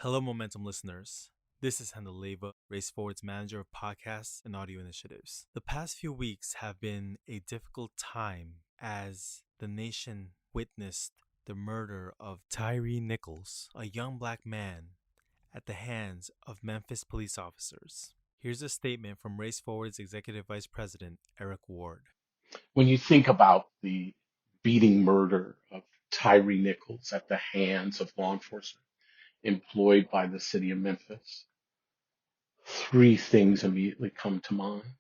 Hello, Momentum listeners. This is Hendel Leva, Race Forward's manager of podcasts and audio initiatives. The past few weeks have been a difficult time as the nation witnessed the murder of Tyre Nichols, a young black man, at the hands of Memphis police officers. Here's a statement from Race Forward's Executive Vice President, Eric Ward. When you think about the beating murder of Tyre Nichols at the hands of law enforcement employed by the city of Memphis, three things immediately come to mind.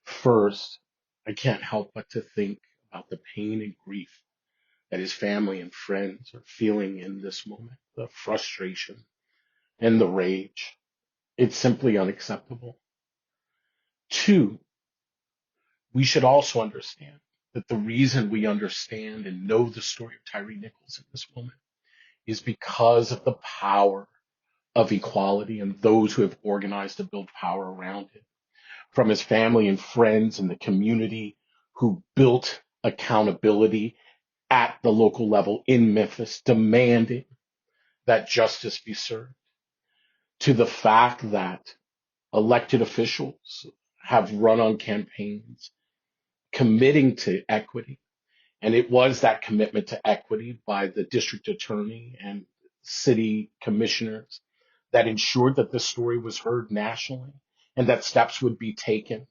First, I can't help but to think about the pain and grief that his family and friends are feeling in this moment, the frustration and the rage. It's simply unacceptable. Two, we should also understand that the reason we understand and know the story of Tyre Nichols in this moment is because of the power of equality and those who have organized to build power around it. From his family and friends and the community who built accountability at the local level in Memphis, demanding that justice be served, to the fact that elected officials have run on campaigns committing to equity. And it was that commitment to equity by the district attorney and city commissioners that ensured that this story was heard nationally and that steps would be taken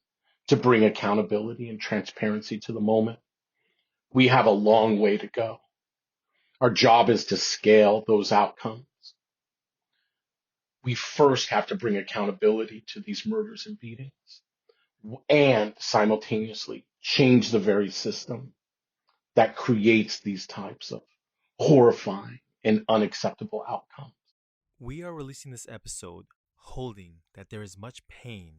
to bring accountability and transparency to the moment. We have a long way to go. Our job is to scale those outcomes. We first have to bring accountability to these murders and beatings and simultaneously change the very system that creates these types of horrifying and unacceptable outcomes. We are releasing this episode holding that there is much pain,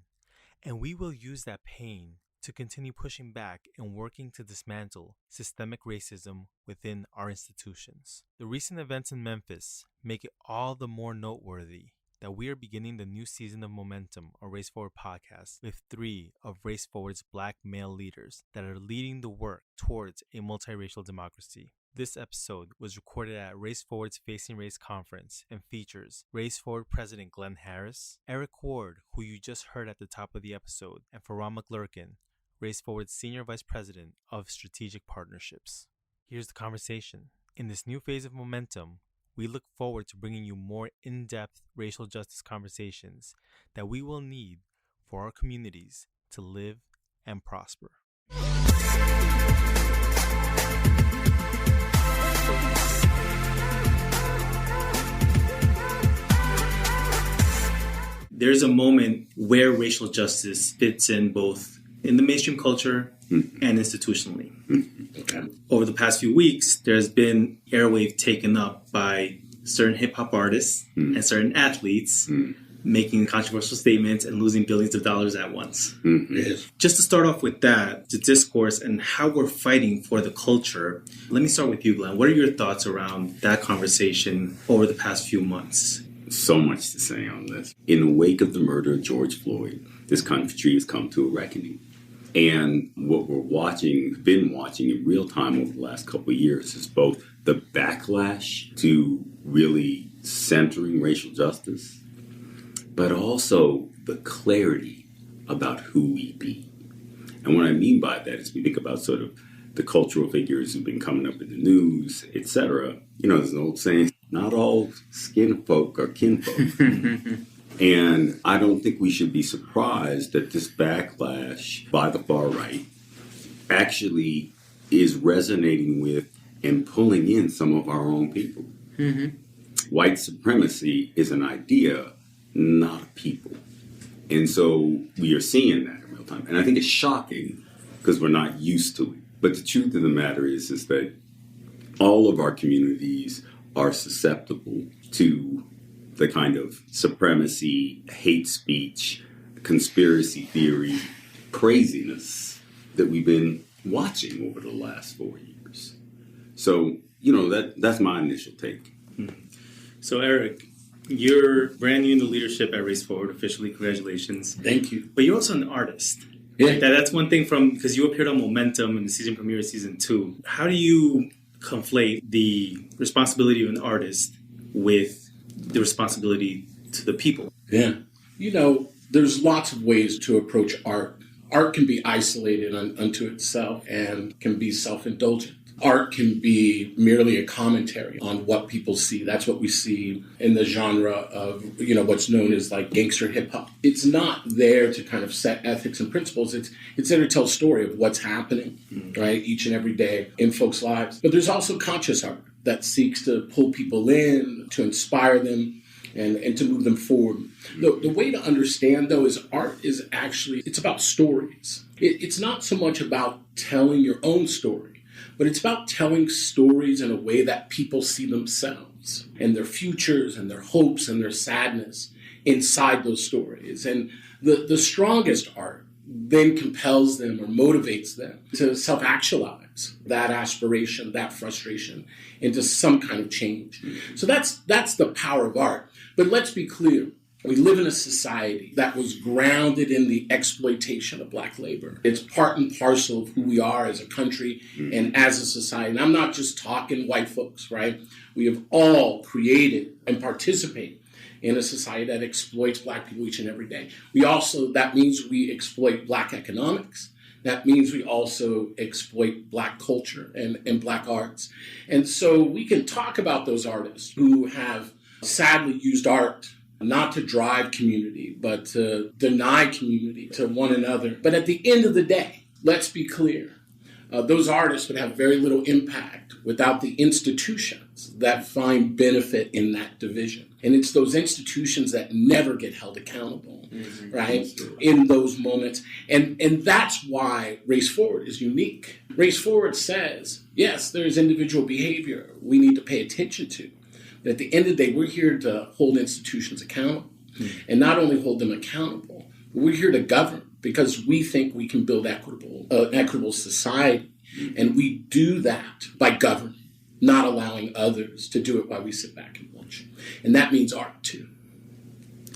and we will use that pain to continue pushing back and working to dismantle systemic racism within our institutions. The recent events in Memphis make it all the more noteworthy that we are beginning the new season of Momentum, a Race Forward podcast, with three of Race Forward's black male leaders that are leading the work towards a multiracial democracy. This episode was recorded at Race Forward's Facing Race conference and features Race Forward President Glenn Harris, Eric Ward, who you just heard at the top of the episode, and Faron McLurkin, Race Forward's Senior Vice President of Strategic Partnerships. Here's the conversation. In this new phase of Momentum, we look forward to bringing you more in-depth racial justice conversations that we will need for our communities to live and prosper. There's a moment where racial justice fits in both in the mainstream culture and institutionally. Okay. Over the past few weeks, there's been airwave taken up by certain hip-hop artists and certain athletes making controversial statements and losing billions of dollars at once. Yes. Just to start off with that, the discourse and how we're fighting for the culture, let me start with you, Glenn. What are your thoughts around that conversation over the past few months? So much to say on this. In the wake of the murder of George Floyd, this country has come to a reckoning. And what we've been watching in real time over the last couple of years is both the backlash to really centering racial justice, but also the clarity about who we be. And what I mean by that is we think about sort of the cultural figures who've been coming up in the news, etc. You know, there's an old saying, not all skin folk are kinfolk. And I don't think we should be surprised that this backlash by the far right actually is resonating with and pulling in some of our own people. White supremacy is an idea, not a people. And so we are seeing that in real time. And I think it's shocking because we're not used to it. But the truth of the matter is that all of our communities are susceptible to the kind of supremacy, hate speech, conspiracy theory, craziness that we've been watching over the last 4 years. So, you know, that's my initial take. So, Eric, you're brand new in the leadership at Race Forward, officially. Congratulations. Thank you. But you're also an artist. Yeah. That's one thing because you appeared on Momentum in the season premiere of season 2. How do you conflate the responsibility of an artist with the responsibility to the people. Yeah. There's lots of ways to approach art. Art can be isolated unto itself and can be self-indulgent. Art can be merely a commentary on what people see. That's what we see in the genre of, what's known as like gangster hip hop. It's not there to kind of set ethics and principles. It's there to tell a story of what's happening, right, each and every day in folks' lives. But there's also conscious art that seeks to pull people in, to inspire them, and to move them forward. The way to understand, though, is art is actually, it's about stories. It's not so much about telling your own story, but it's about telling stories in a way that people see themselves and their futures and their hopes and their sadness inside those stories. And the strongest art then compels them or motivates them to self-actualize that aspiration, that frustration, into some kind of change. So that's the power of art. But let's be clear. We live in a society that was grounded in the exploitation of black labor. It's part and parcel of who we are as a country and as a society. And I'm not just talking white folks, right? We have all created and participate in a society that exploits black people each and every day. That means we exploit black economics. That means we also exploit black culture and black arts. And so we can talk about those artists who have sadly used art not to drive community, but to deny community to one another. But at the end of the day, let's be clear, those artists would have very little impact without the institutions that find benefit in that division. And it's those institutions that never get held accountable, right, in those moments. And that's why Race Forward is unique. Race Forward says, yes, there's individual behavior we need to pay attention to. But at the end of the day, we're here to hold institutions accountable. And not only hold them accountable, but we're here to govern because we think we can build an equitable society. And we do that by governing, not allowing others to do it while we sit back and watch. And that means art too.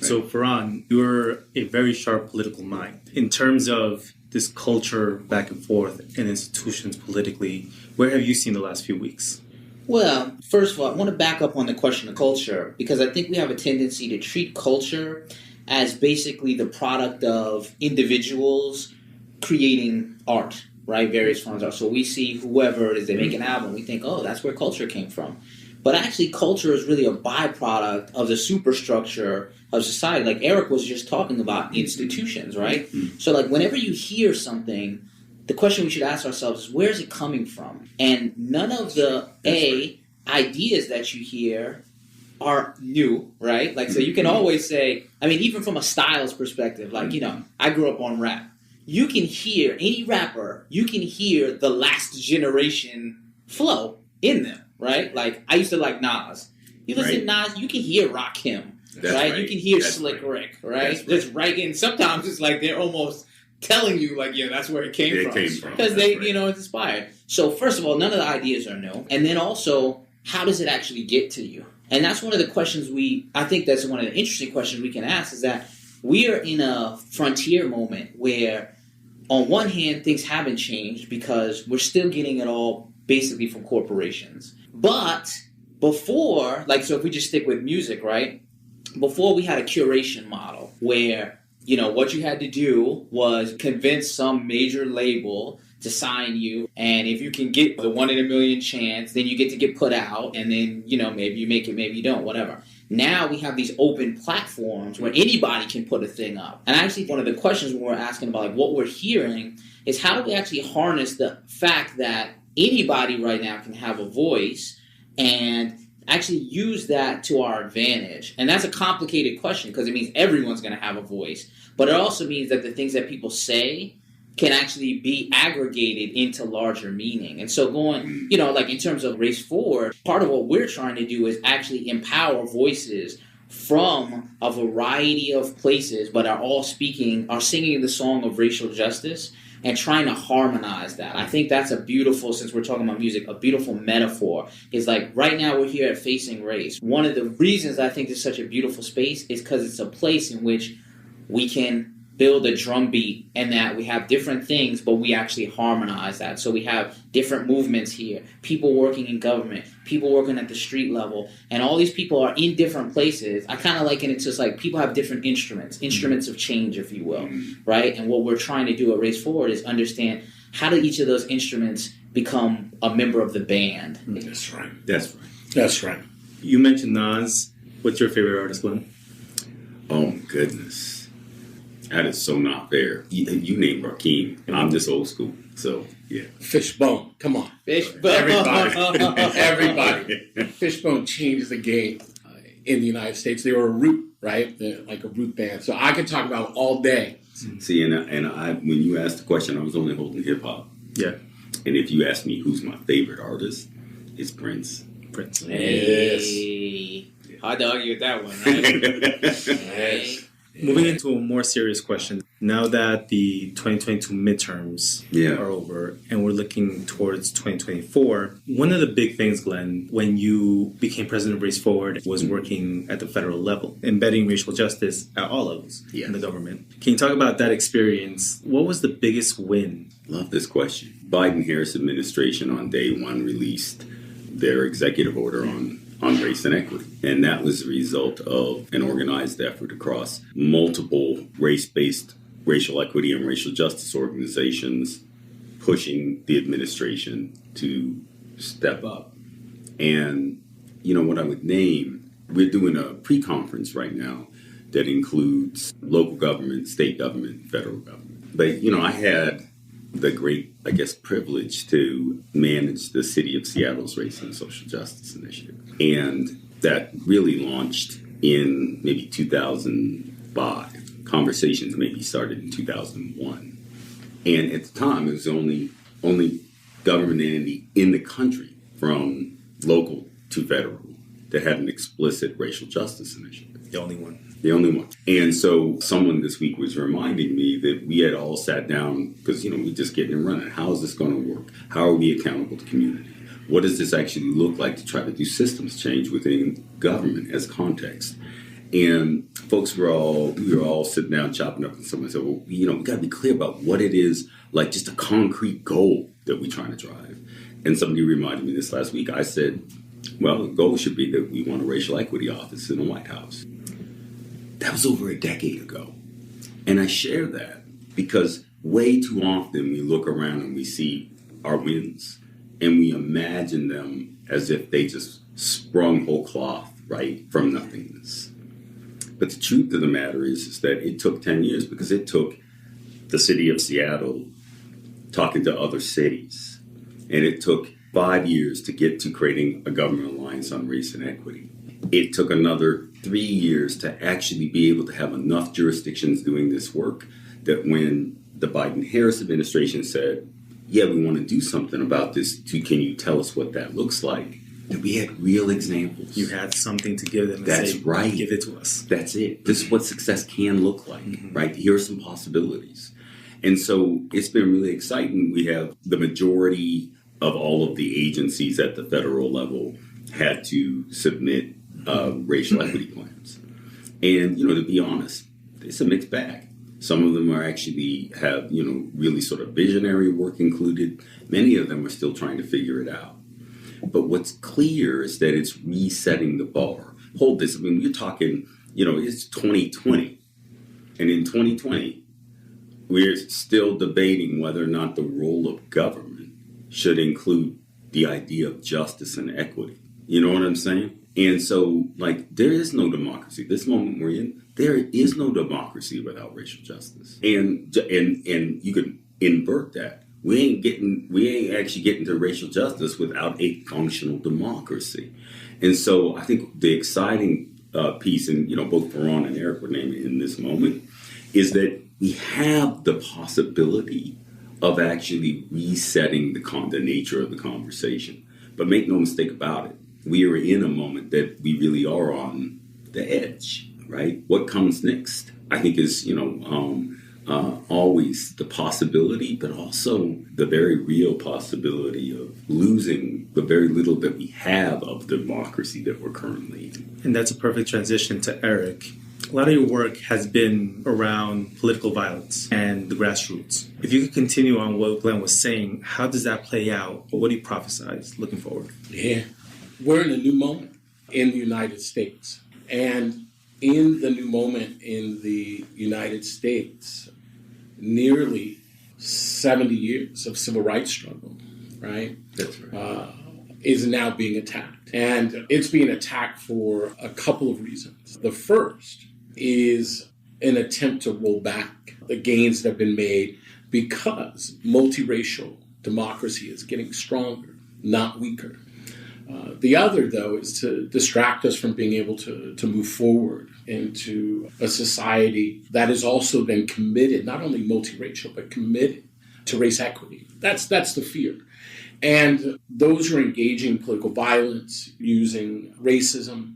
So, Faron, you're a very sharp political mind. In terms of this culture back and forth and institutions politically, where have you seen the last few weeks? Well, first of all, I want to back up on the question of culture because I think we have a tendency to treat culture as basically the product of individuals creating art, right? Various forms of art. So we see whoever it is, they make an album, we think, oh, that's where culture came from. But actually, culture is really a byproduct of the superstructure of society. Like Eric was just talking about institutions, right? So like whenever you hear something, the question we should ask ourselves is, where is it coming from? And none of the ideas that you hear are new, right? Like, so you can always say, I mean, even from a styles perspective, like, I grew up on rap. You can hear, any rapper, you can hear the last generation flow in them, right? Like, I used to like Nas. You listen to Nas, you can hear Rakim, right? You can hear Slick Rick, right? That's right. And sometimes it's like they're almost telling you, like, that's where it came from. Because they, it's inspired. So first of all, none of the ideas are new. And then also, how does it actually get to you? And that's one of the questions I think that's one of the interesting questions we can ask is that we are in a frontier moment where on one hand, things haven't changed because we're still getting it all basically from corporations. But before, so if we just stick with music, right? Before we had a curation model where what you had to do was convince some major label to sign you. And if you can get the 1 in a million chance, then you get to get put out. And then, maybe you make it, maybe you don't, whatever. Now we have these open platforms where anybody can put a thing up. And actually, one of the questions when we're asking about what we're hearing is how do we actually harness the fact that anybody right now can have a voice and actually use that to our advantage? And that's a complicated question because it means everyone's going to have a voice. But it also means that the things that people say can actually be aggregated into larger meaning. And so going, in terms of Race Forward, part of what we're trying to do is actually empower voices from a variety of places, but are singing the song of racial justice and trying to harmonize that. I think that's a beautiful, since we're talking about music, a beautiful metaphor. Is like right now we're here at Facing Race. One of the reasons I think it's such a beautiful space is because it's a place in which we can build a drumbeat and that we have different things, but we actually harmonize that. So we have different movements here, people working in government, people working at the street level, and all these people are in different places. I kind of liken it to just like people have different instruments of change, if you will, right? And what we're trying to do at Race Forward is understand how do each of those instruments become a member of the band. That's right. That's right. That's right. You mentioned Nas. What's your favorite artist, Glenn? Oh, my goodness. That is so not fair. You named Rakim. I'm just old school. So, yeah. Fishbone. Come on. Fishbone. Everybody. Fishbone changed the game in the United States. They were a root, right? They're like a root band. So I could talk about it all day. See, and I when you asked the question, I was only holding hip-hop. Yeah. And if you ask me who's my favorite artist, it's Prince. Hey. Hard to argue with that one, right? Yes. Moving into a more serious question, now that the 2022 midterms are over and we're looking towards 2024, one of the big things, Glenn, when you became president of Race Forward was working at the federal level, embedding racial justice at all levels in the government. Can you talk about that experience? What was the biggest win? Love this question. Biden-Harris administration on day one released their executive order on race and equity. And that was the result of an organized effort across multiple race-based racial equity and racial justice organizations pushing the administration to step up. And, you know, what I would name, we're doing a pre-conference right now that includes local government, state government, federal government. But, you know, I had the great, I guess, privilege to manage the City of Seattle's Race and Social Justice Initiative. And that really launched in maybe 2005. Conversations maybe started in 2001. And at the time, it was the only government entity in the country, from local to federal, that had an explicit racial justice initiative. The only one. The only one. And so someone this week was reminding me that we had all sat down because, you know, we're just getting it running. How is this going to work? How are we accountable to community? What does this actually look like to try to do systems change within government as context? And folks we were all sitting down chopping up, and someone said, well, you know, we got to be clear about what it is, like just a concrete goal that we're trying to drive. And somebody reminded me this last week. I said, well, the goal should be that we want a racial equity office in the White House. That was over a decade ago. And I share that because way too often we look around and we see our wins and we imagine them as if they just sprung whole cloth, right, from nothingness. But the truth of the matter is that it took 10 years because it took the city of Seattle talking to other cities. And it took 5 years to get to creating a government alliance on race and equity. It took another 3 years to actually be able to have enough jurisdictions doing this work that when the Biden-Harris administration said, yeah, we want to do something about this, can you tell us what that looks like? That we had real examples. You had something to give them and That's say, right. Give it to us. That's it. This is what success can look like, right? Here are some possibilities. And so it's been really exciting. We have the majority of all of the agencies at the federal level had to submit racial equity plans. And, you know, to be honest, it's a mixed bag. Some of them are actually have, you know, really sort of visionary work included. Many of them are still trying to figure it out. But what's clear is that it's resetting the bar. Hold this. I mean, you're talking, you know, it's 2020. And in 2020, we're still debating whether or not the role of government should include the idea of justice and equity. You know what I'm saying? And so, like, there is no democracy. This moment we're in, there is no democracy without racial justice. And you can invert that. We ain't actually getting to racial justice without a functional democracy. And so I think the exciting piece, and, you know, both Faron and Eric were naming in this moment, is that we have the possibility of actually resetting the nature of the conversation. But make no mistake about it, we are in a moment that we really are on the edge, right? What comes next, I think, is, you know, always the possibility, but also the very real possibility of losing the very little that we have of democracy that we're currently in. And that's a perfect transition to Eric. A lot of your work has been around political violence and the grassroots. If you could continue on what Glenn was saying, how does that play out? What do you prophesize looking forward? Yeah. We're in a new moment in the United States. And in the new moment in the United States, nearly 70 years of civil rights struggle, right? That's right. Is now being attacked. And it's being attacked for a couple of reasons. The first is an attempt to roll back the gains that have been made because multiracial democracy is getting stronger, not weaker. The other, though, is to distract us from being able to move forward into a society that is also then committed, not only multiracial, but committed to race equity. That's the fear. And those who are engaging in political violence, using racism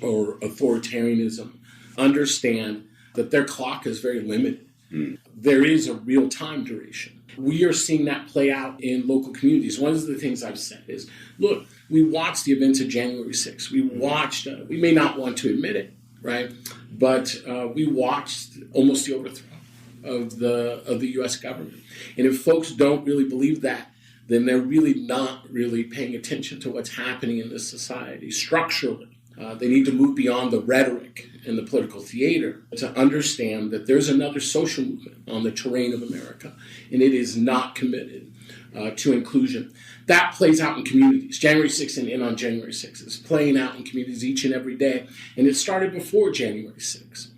or authoritarianism, understand that their clock is very limited. There is a real time duration. We are seeing that play out in local communities. One of the things I've said is, look, we watched the events of January 6th. We watched, we may not want to admit it, right? But we watched almost the overthrow of the U.S. government. And if folks don't really believe that, then they're really not really paying attention to what's happening in this society structurally. They need to move beyond the rhetoric and the political theater to understand that there's another social movement on the terrain of America, and it is not committed to inclusion. That plays out in communities. January 6th and in on January 6th is playing out in communities each and every day, and it started before January 6th.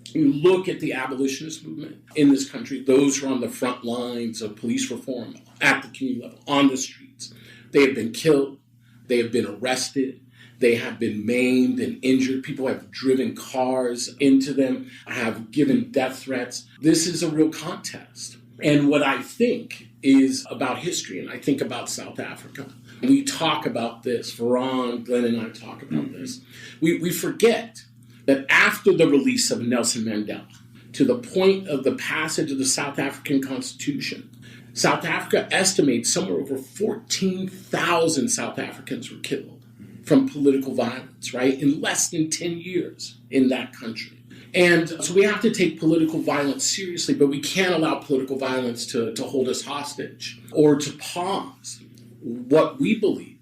You look at the abolitionist movement in this country, those who are on the front lines of police reform at the community level, on the streets. They have been killed. They have been arrested. They have been maimed and injured. People have driven cars into them, have given death threats. This is a real contest. And what I think is about history, and I think about South Africa. We talk about this. Faron, Glenn, and I talk about this. We forget that after the release of Nelson Mandela, to the point of the passage of the South African Constitution, South Africa estimates somewhere over 14,000 South Africans were killed from political violence, right? In less than 10 years in that country. And so we have to take political violence seriously, but we can't allow political violence to hold us hostage or to pause what we believe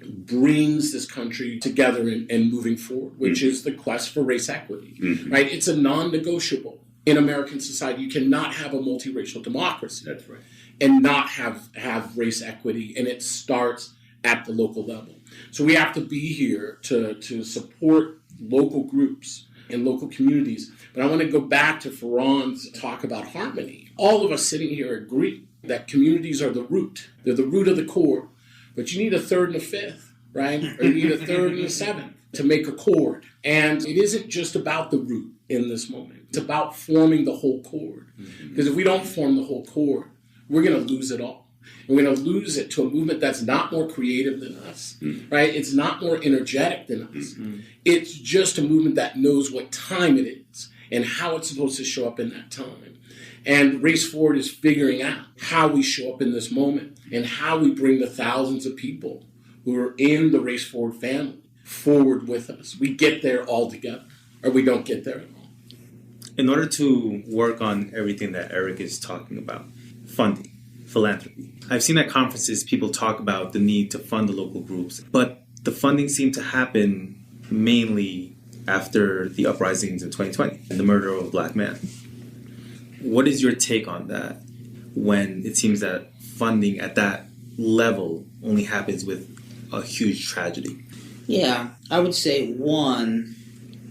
brings this country together and moving forward, which is the quest for race equity, right? It's a non-negotiable in American society. You cannot have a multiracial democracy. That's right. And not have race equity, and it starts at the local level. So we have to be here to support local groups and local communities. But I want to go back to Faron's talk about harmony. All of us sitting here agree that communities are the root. They're the root of the core. But you need a third and a fifth, right? Or you need a third and a seventh to make a chord. And it isn't just about the root in this moment. It's about forming the whole chord. Because if we don't form the whole chord, we're going to lose it all. And we're going to lose it to a movement that's not more creative than us, right? It's not more energetic than us. It's just a movement that knows what time it is and how it's supposed to show up in that time. And Race Forward is figuring out how we show up in this moment and how we bring the thousands of people who are in the Race Forward family forward with us. We get there all together, or we don't get there at all. In order to work on everything that Eric is talking about, funding, philanthropy. I've seen at conferences people talk about the need to fund the local groups, but the funding seemed to happen mainly after the uprisings in 2020 and the murder of a black man. What is your take on that when it seems that funding at that level only happens with a huge tragedy? Yeah, I would say, one,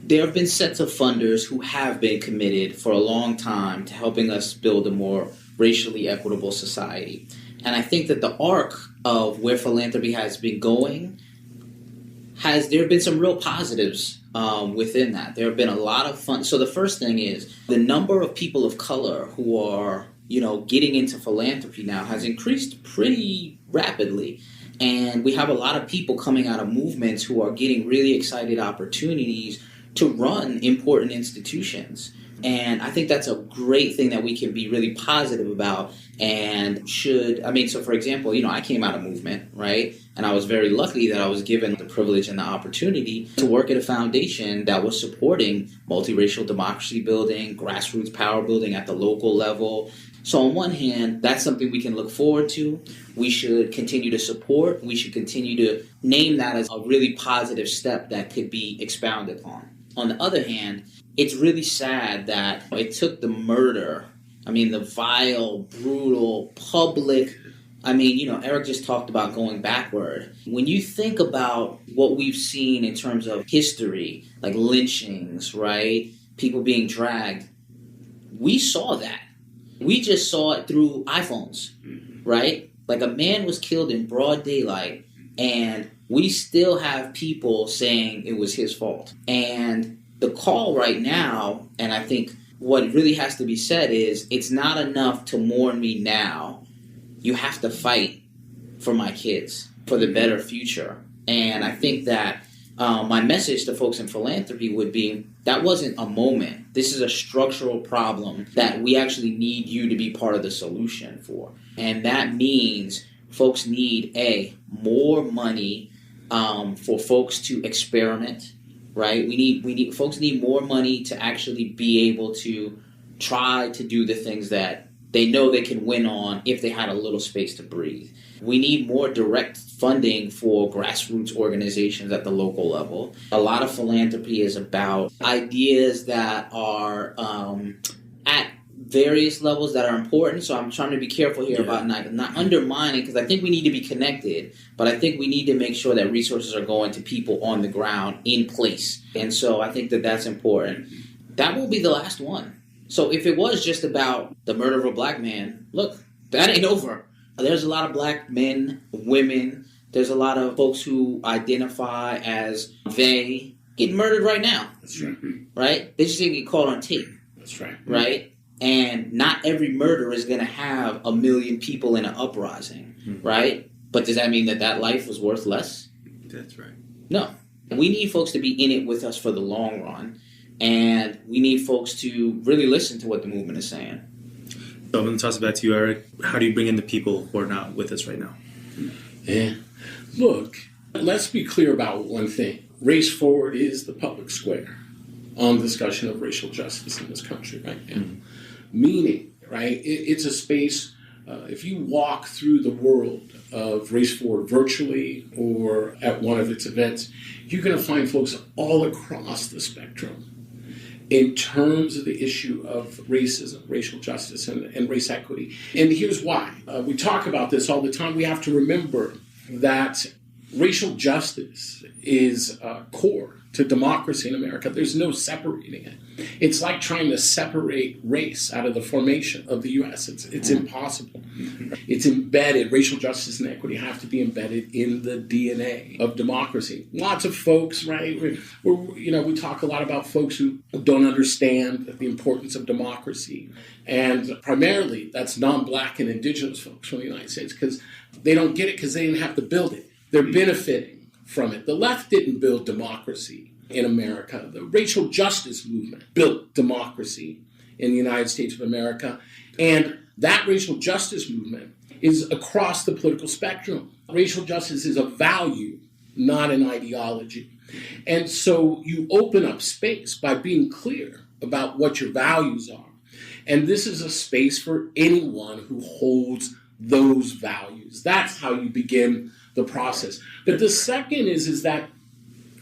there have been sets of funders who have been committed for a long time to helping us build a more racially equitable society. And I think that the arc of where philanthropy has been going there have been some real positives within that. There have been a lot of fun. So the first thing is the number of people of color who are, getting into philanthropy now has increased pretty rapidly. And we have a lot of people coming out of movements who are getting really excited opportunities to run important institutions. And I think that's a great thing that we can be really positive about and so for example, I came out of movement, right? And I was very lucky that I was given the privilege and the opportunity to work at a foundation that was supporting multiracial democracy building, grassroots power building at the local level. So on one hand, that's something we can look forward to. We should continue to support. We should continue to name that as a really positive step that could be expounded on. On the other hand, it's really sad that it took the murder, the vile, brutal, public, Eric just talked about going backward. When you think about what we've seen in terms of history, like lynchings, right? People being dragged, we saw that. We just saw it through iPhones, right? Like a man was killed in broad daylight, and we still have people saying it was his fault. And the call right now, and I think what really has to be said is, it's not enough to mourn me now. You have to fight for my kids, for the better future. And I think that my message to folks in philanthropy would be, that wasn't a moment. This is a structural problem that we actually need you to be part of the solution for. And that means folks need, more money for folks to experiment, right? Folks need more money to actually be able to try to do the things that they know they can win on if they had a little space to breathe. We need more direct funding for grassroots organizations at the local level. A lot of philanthropy is about ideas that are at various levels that are important. So I'm trying to be careful here about not undermining, because I think we need to be connected, but I think we need to make sure that resources are going to people on the ground in place. And so I think that that's important. That will be the last one. So if it was just about the murder of a black man, look, that ain't over. There's a lot of black men, women, there's a lot of folks who identify as they getting murdered right now. That's right. Right? They just didn't get caught on tape. That's right. Right? And not every murder is going to have 1 million people in an uprising. Right? But does that mean that life was worth less? That's right. No. We need folks to be in it with us for the long run. And we need folks to really listen to what the movement is saying. So I'm going to toss it back to you, Eric. How do you bring in the people who are not with us right now? Yeah. Look, let's be clear about one thing. Race Forward is the public square on discussion of racial justice in this country right now. Meaning, right, it's a space, if you walk through the world of Race Forward virtually or at one of its events, you're going to find folks all across the spectrum in terms of the issue of racism, racial justice, and race equity. And here's why. We talk about this all the time. We have to remember that racial justice is core to democracy in America. There's no separating it. It's like trying to separate race out of the formation of the U.S. It's impossible. It's embedded. Racial justice and equity have to be embedded in the DNA of democracy. Lots of folks, right? We talk a lot about folks who don't understand the importance of democracy. And primarily, that's non-Black and indigenous folks from the United States, because they don't get it because they didn't have to build it. They're benefiting from it. The left didn't build democracy in America. The racial justice movement built democracy in the United States of America. And that racial justice movement is across the political spectrum. Racial justice is a value, not an ideology. And so you open up space by being clear about what your values are. And this is a space for anyone who holds those values. That's how you begin the process. But the second is that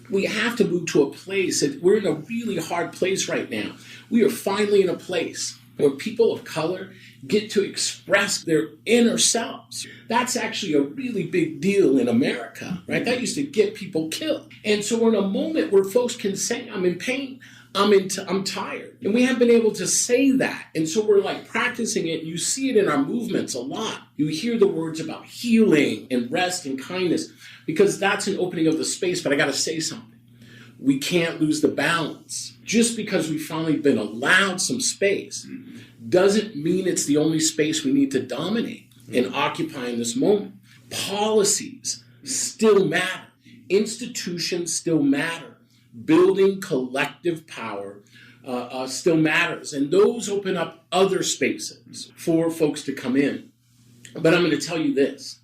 we have to move to a place that we're in a really hard place right now. We are finally in a place where people of color get to express their inner selves. That's actually a really big deal in America, right? That used to get people killed. And so we're in a moment where folks can say, I'm in pain, I'm tired. And we haven't been able to say that. And so we're like practicing it. You see it in our movements a lot. You hear the words about healing and rest and kindness, because that's an opening of the space. But I got to say something. We can't lose the balance. Just because we've finally been allowed some space doesn't mean it's the only space we need to dominate and occupy in this moment. Policies still matter. Institutions still matter. Building collective power still matters. And those open up other spaces for folks to come in. But I'm going to tell you this.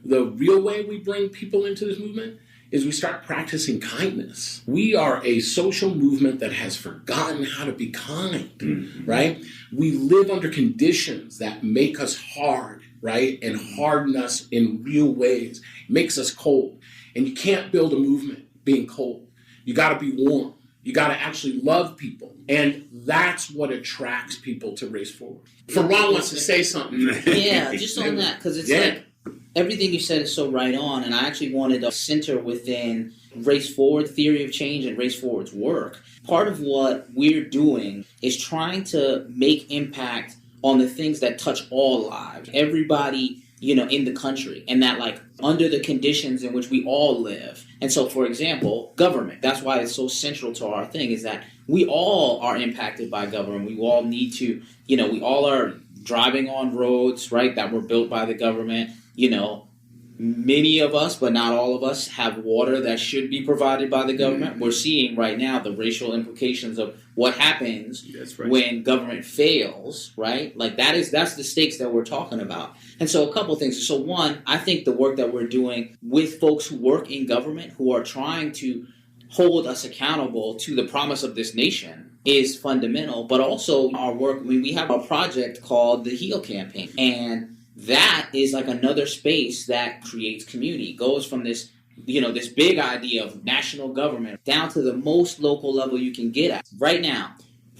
the real way we bring people into this movement is we start practicing kindness. We are a social movement that has forgotten how to be kind, right? We live under conditions that make us hard, right? And harden us in real ways. It makes us cold. And you can't build a movement being cold. You got to be warm. You got to actually love people. And that's what attracts people to Race Forward. Faron wants to say something. Yeah, just on that, because it's like everything you said is so right on, and I actually wanted to center within Race Forward theory of change and Race Forward's work. Part of what we're doing is trying to make impact on the things that touch all lives, everybody, in the country, and that like under the conditions in which we all live. And so, for example, government, that's why it's so central to our thing, is that we all are impacted by government. We all need to, we all are driving on roads, right, that were built by the government. Many of us, but not all of us, have water that should be provided by the government. We're seeing right now the racial implications of what happens when government fails, right? Like that's the stakes that we're talking about. And so a couple things. So one, I think the work that we're doing with folks who work in government, who are trying to hold us accountable to the promise of this nation, is fundamental. But also our work, we have a project called the HEAL campaign. And that is like another space that creates community. It goes from this, this big idea of national government down to the most local level you can get at. Right now,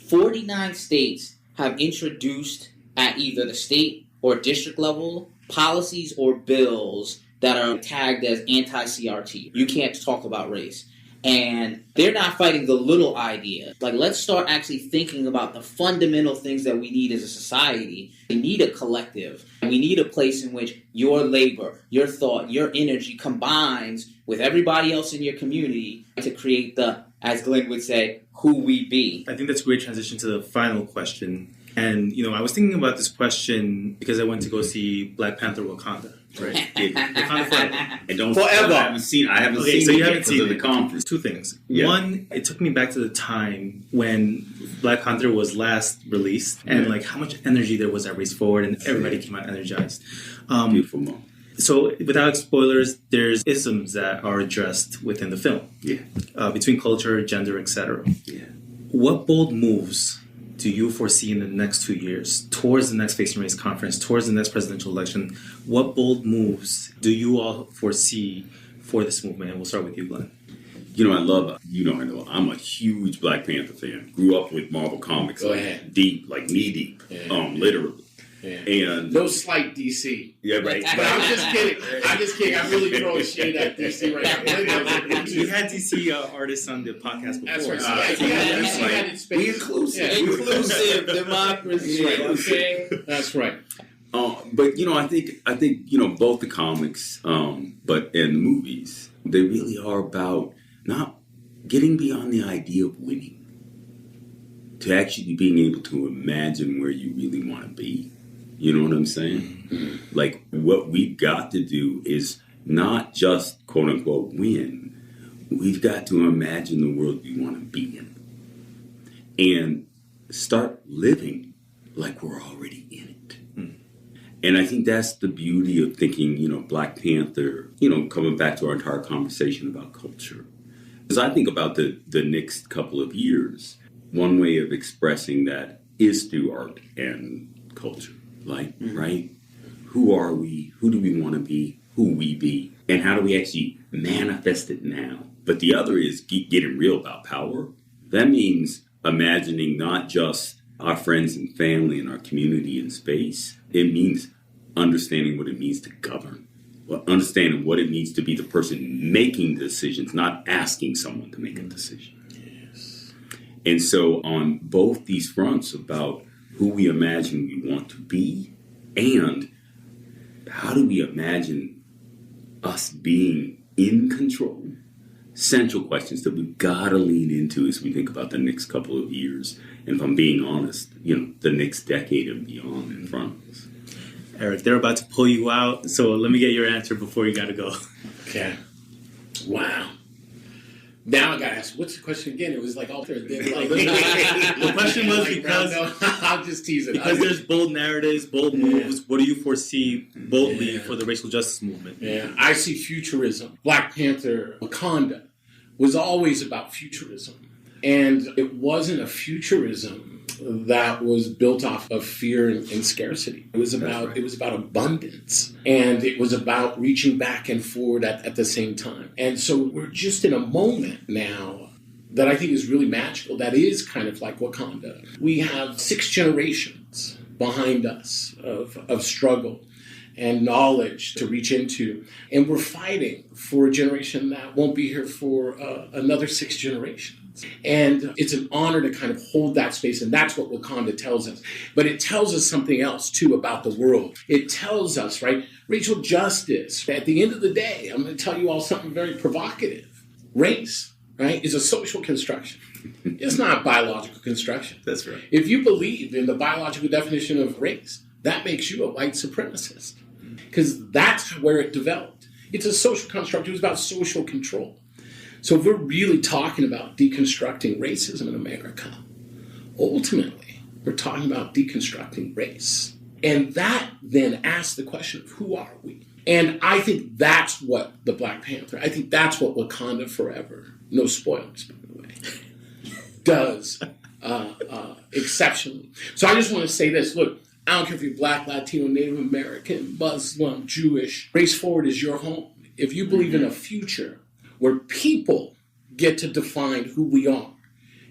49 states have introduced at either the state or district level policies or bills that are tagged as anti-CRT. You can't talk about race. And they're not fighting the little idea. Like, let's start actually thinking about the fundamental things that we need as a society. We need a collective. We need a place in which your labor, your thought, your energy combines with everybody else in your community to create the, as Glenn would say, who we be. I think that's a great transition to the final question. And, I was thinking about this question because I went to go see Black Panther Wakanda. Right. Wakanda Forever. And don't forever. I haven't seen so it you haven't seen the conference. Two things. Yeah. One, it took me back to the time when Black Panther was last released and like how much energy there was at Race Forward and everybody came out energized. Beautiful moment. So without spoilers, there's isms that are addressed within the film. Yeah. Between culture, gender, etc. Yeah. What bold moves do you foresee in the next 2 years towards the next Facing Race conference, towards the next presidential election? What bold moves do you all foresee for this movement? And we'll start with you, Glenn. I know I'm a huge Black Panther fan. Grew up with Marvel Comics. Go ahead. Deep, like knee deep, literally. Yeah. And no slight DC. Yeah, right. But I'm just kidding. I'm really throwing shade at DC right now. We had DC artists on the podcast before. That's right. We inclusive. Yeah. Inclusive democracy. Okay. That's right. But I think both the comics, and the movies, they really are about not getting beyond the idea of winning to actually being able to imagine where you really want to be. You know what I'm saying? Mm-hmm. Like, what we've got to do is not just, quote unquote, win. We've got to imagine the world we want to be in and start living like we're already in it. Mm. And I think that's the beauty of thinking, Black Panther, coming back to our entire conversation about culture. As I think about the next couple of years, one way of expressing that is through art and culture. Like, right? Who are we? Who do we want to be? Who we be? And how do we actually manifest it now? But the other is getting real about power. That means imagining not just our friends and family and our community and space. It means understanding what it means to govern. Understanding what it means to be the person making decisions, not asking someone to make a decision. Yes. And so on both these fronts about who we imagine we want to be and how do we imagine us being in control, central questions that we've got to lean into as we think about the next couple of years. And if I'm being honest, the next decade and beyond in front of us. Eric, they're about to pull you out, so let me get your answer before you got to go. Okay. Wow. Now I gotta ask, what's the question again? It was like alter. Then like, The question was like, because no, I'll just tease it. because there's bold narratives, bold moves. What do you foresee boldly for the racial justice movement? Yeah, I see futurism. Black Panther, Wakanda, was always about futurism, and it wasn't a futurism that was built off of fear and scarcity. It was about abundance, and it was about reaching back and forward at the same time. And so we're just in a moment now that I think is really magical. That is kind of like Wakanda. We have 6 generations behind us of struggle and knowledge to reach into, and we're fighting for a generation that won't be here for another 6 generations. And it's an honor to kind of hold that space, and that's what Wakanda tells us. But it tells us something else, too, about the world. It tells us, right, racial justice. At the end of the day, I'm going to tell you all something very provocative. Race, right, is a social construction. It's not a biological construction. That's right. If you believe in the biological definition of race, that makes you a white supremacist, because that's where it developed. It's a social construct. It was about social control. So if we're really talking about deconstructing racism in America, ultimately, we're talking about deconstructing race. And that then asks the question of who are we? And I think that's what the Black Panther, I think that's what Wakanda Forever, no spoilers, by the way, does exceptionally. So I just want to say this. Look, I don't care if you're Black, Latino, Native American, Muslim, Jewish. Race Forward is your home. If you believe in a future where people get to define who we are,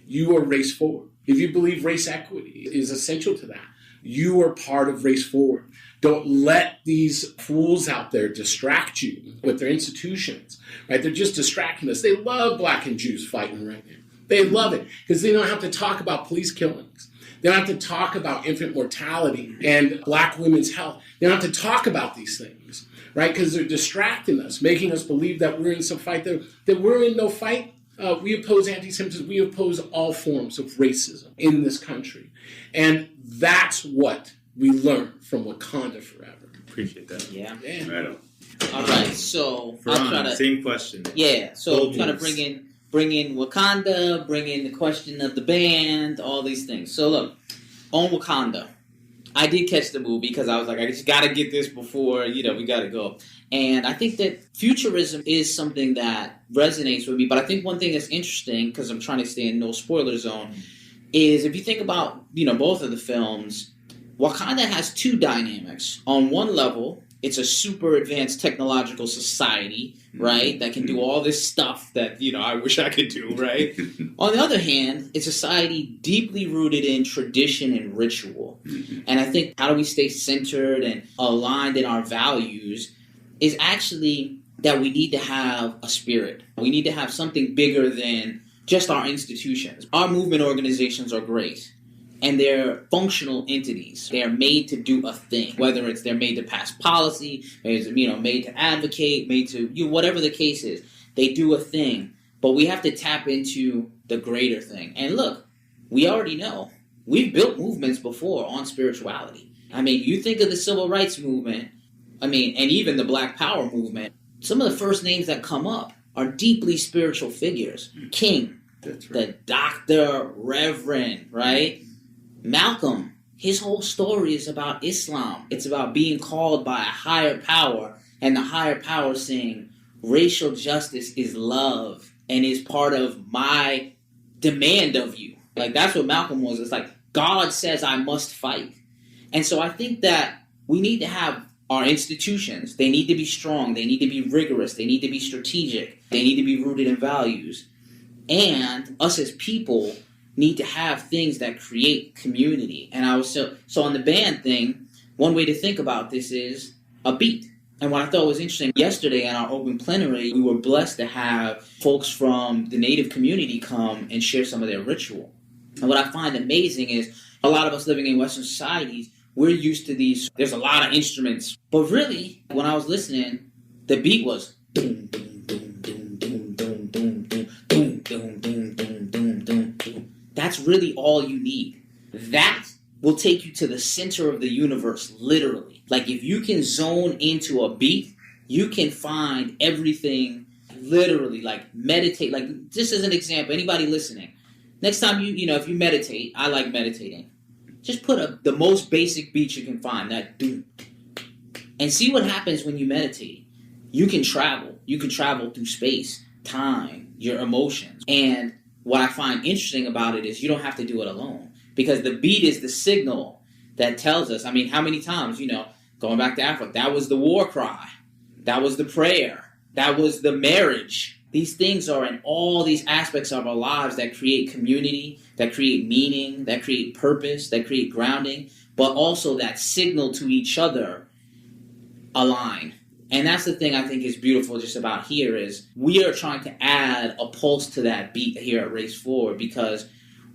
you are Race Forward. If you believe race equity is essential to that, you are part of Race Forward. Don't let these fools out there distract you with their institutions, right? They're just distracting us. They love Black and Jews fighting right now. They love it because they don't have to talk about police killings. They don't have to talk about infant mortality and Black women's health. They don't have to talk about these things, right? Because they're distracting us, making us believe that we're in some fight. That we're in no fight. We oppose anti-Semitism. We oppose all forms of racism in this country. And that's what we learned from Wakanda Forever. Appreciate that. Yeah. Right on. All right, so I'll try to... Same question. Yeah, so I'm trying to bring in Wakanda, bring in the question of the band, all these things. So look, on Wakanda, I did catch the movie because I was like, I just got to get this before, we got to go. And I think that futurism is something that resonates with me. But I think one thing that's interesting, because I'm trying to stay in no spoiler zone, is if you think about, both of the films, Wakanda has 2 dynamics. On one level, it's a super advanced technological society, right, that can do all this stuff that, I wish I could do, right? On the other hand, it's a society deeply rooted in tradition and ritual. And I think how do we stay centered and aligned in our values is actually that we need to have a spirit. We need to have something bigger than just our institutions. Our movement organizations are great. And they're functional entities. They are made to do a thing, whether it's they're made to pass policy, made to advocate, made to whatever the case is. They do a thing, but we have to tap into the greater thing. And look, we already know we've built movements before on spirituality. I mean, you think of the civil rights movement. And even the Black Power movement. Some of the first names that come up are deeply spiritual figures. King, That's right. the Doctor, Reverend, right? Malcolm, his whole story is about Islam. It's about being called by a higher power, and the higher power saying, racial justice is love and is part of my demand of you. Like, that's what Malcolm was. It's like, God says I must fight. And so I think that we need to have our institutions. They need to be strong. They need to be rigorous. They need to be strategic. They need to be rooted in values. And us as people need to have things that create community. And I was so on the band thing, one way to think about this is a beat. And what I thought was interesting, yesterday in our open plenary, we were blessed to have folks from the Native community come and share some of their ritual. And what I find amazing is a lot of us living in Western societies, we're used to these, there's a lot of instruments. But really, when I was listening, the beat was doom, doom, doom, doom, doom, doom, doom, doom, doom, doom, doom, doom, doom, doom, doom. That's really all you need. That will take you to the center of the universe, literally. Like, if you can zone into a beat, you can find everything literally, like, meditate. Like, just as an example, anybody listening, next time if you meditate, I like meditating. Just put the most basic beat you can find, that doom, and see what happens when you meditate. You can travel. You can travel through space, time, your emotions. And what I find interesting about it is you don't have to do it alone, because the beat is the signal that tells us. I mean, how many times, going back to Africa, that was the war cry. That was the prayer. That was the marriage. These things are in all these aspects of our lives that create community, that create meaning, that create purpose, that create grounding, but also that signal to each other align. And that's the thing I think is beautiful just about here is we are trying to add a pulse to that beat here at Race Forward, because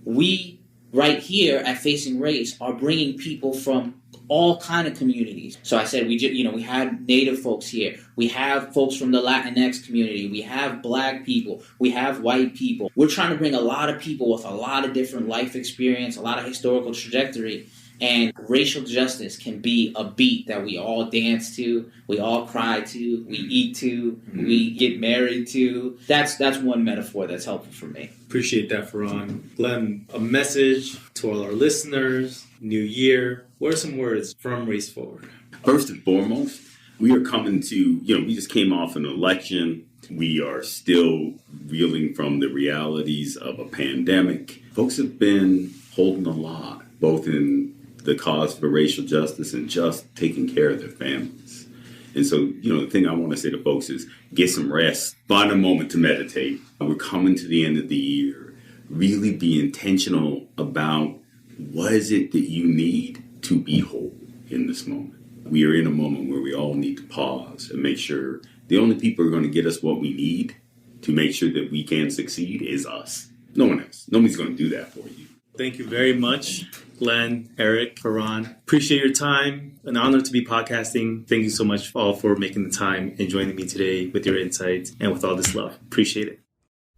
we, right here at Facing Race, are bringing people from all kind of communities. So I said we had Native folks here. We have folks from the Latinx community. We have Black people. We have white people. We're trying to bring a lot of people with a lot of different life experience, a lot of historical trajectory. And racial justice can be a beat that we all dance to, we all cry to, we eat to, we get married to. That's one metaphor that's helpful for me. Appreciate that, Faron. Glenn, a message to all our listeners, new year. What are some words from Race Forward? First and foremost, we are coming to, we just came off an election. We are still reeling from the realities of a pandemic. Folks have been holding a lot, both in the cause for racial justice and just taking care of their families. And so, the thing I want to say to folks is get some rest, find a moment to meditate. We're coming to the end of the year. Really be intentional about what is it that you need to be whole in this moment. We are in a moment where we all need to pause and make sure the only people who are going to get us what we need to make sure that we can succeed is us. No one else. Nobody's going to do that for you. Thank you very much, Glenn, Eric, Faron. Appreciate your time. An honor to be podcasting. Thank you so much all for making the time and joining me today with your insights and with all this love. Appreciate it.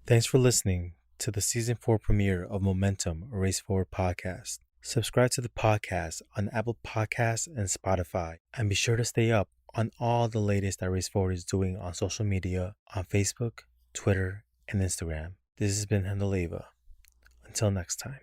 Thanks for listening to the Season 4 premiere of Momentum, a Race Forward podcast. Subscribe to the podcast on Apple Podcasts and Spotify. And be sure to stay up on all the latest that Race Forward is doing on social media, on Facebook, Twitter, and Instagram. This has been Handaleva. Until next time.